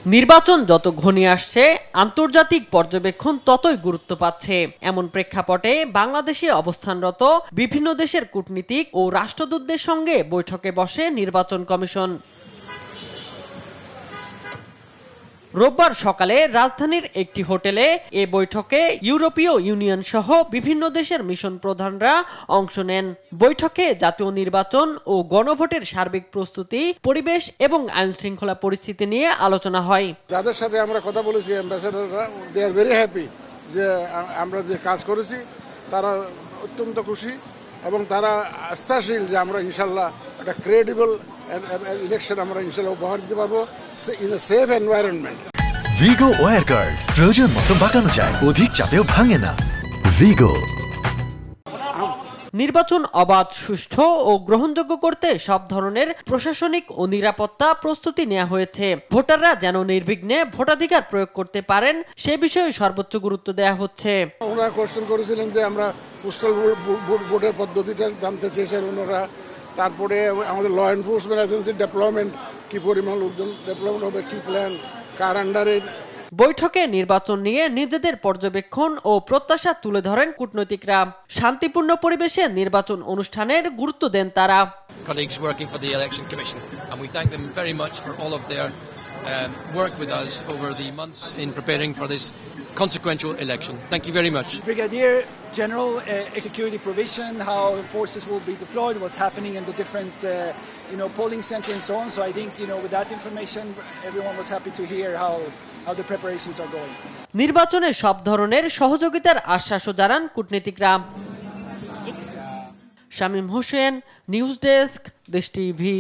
নির্বাচন যত ঘনিয়ে আসছে আন্তর্জাতিক পর্যবেক্ষণ ততই গুরুত্ব পাচ্ছে। এমন প্রেক্ষাপটে বাংলাদেশে অবস্থানরত বিভিন্ন দেশের কূটনীতিক ও রাষ্ট্রদূতদের সঙ্গে বৈঠকে বসে নির্বাচন কমিশন। রোববার সকালে রাজধানীর একটি হোটেলে এ বৈঠকে ইউরোপীয় ইউনিয়ন সহ বিভিন্ন দেশের মিশন প্রধানরা অংশ নেন। বৈঠকে জাতীয় নির্বাচন ও গণভোটের সার্বিক প্রস্তুতি, পরিবেশ এবং আইনশৃঙ্খলা পরিস্থিতি নিয়ে আলোচনা হয়। যাদের সাথে আমরা কথা বলেছি অ্যাম্বাসেডররা, দে আর ভেরি হ্যাপি যে আমরা যে কাজ করেছি তারা অত্যন্ত খুশি এবং তারা আস্থাশীল যে আমরা ইনশাল্লাহ একটা ক্রেডিবল ইলেকশন আমরা ইনশাল্লাহ উপহার দিতে পারবো ইন এ সেফ এনভায়রনমেন্ট। ভিগো ওয়্যার গার্ড প্রয়োজন মতো বাঁকানো যায়, অধিক চাপেও ভাঙে না। ভিগো। নির্বাচন অবাধ, সুষ্ঠু ও গ্রহণযোগ্য করতে সব ধরনের প্রশাসনিক ও নিরাপত্তা প্রস্তুতি নেওয়া হয়েছে। ভোটাররা যেন নির্বিঘ্নে ভোটাধিকার প্রয়োগ করতে পারেন সে বিষয়ে সর্বোচ্চ গুরুত্ব দেওয়া হচ্ছে। ওনারা কোশ্চেন করেছিলেন যে আমরা পোস্টাল ভোটের পদ্ধতিটা জানতে চেয়েছেন ওনারা। তারপরে আমাদের ল এনফোর্সমেন্ট এজেন্সির ডেভেলপমেন্ট কি পরিমাণ লোকজন ডেভেলপমেন্ট হবে, কি প্ল্যান, কার আন্ডারে। বৈঠকে নির্বাচন নিয়ে নিজেদের পর্যবেক্ষণ ও প্রত্যাশা তুলে ধরেন কূটনীতিকরা। শান্তিপূর্ণ পরিবেশে নির্বাচন অনুষ্ঠানের গুরুত্ব দেন তারা। Colleagues working for the Election Commission, and we thank them very much for all of their work with us over the months in preparing for this consequential election. Thank you very much. Brigadier General security provision, how forces will be deployed, what's happening in the different polling centers and so on. So I think with that information, everyone was happy to hear how the preparations are going. নির্বাচনে সব ধরনের সহযোগিতার আশ্বাসও জানান কূটনীতিকরা। Shamim Hossain, news desk, দেশ TV.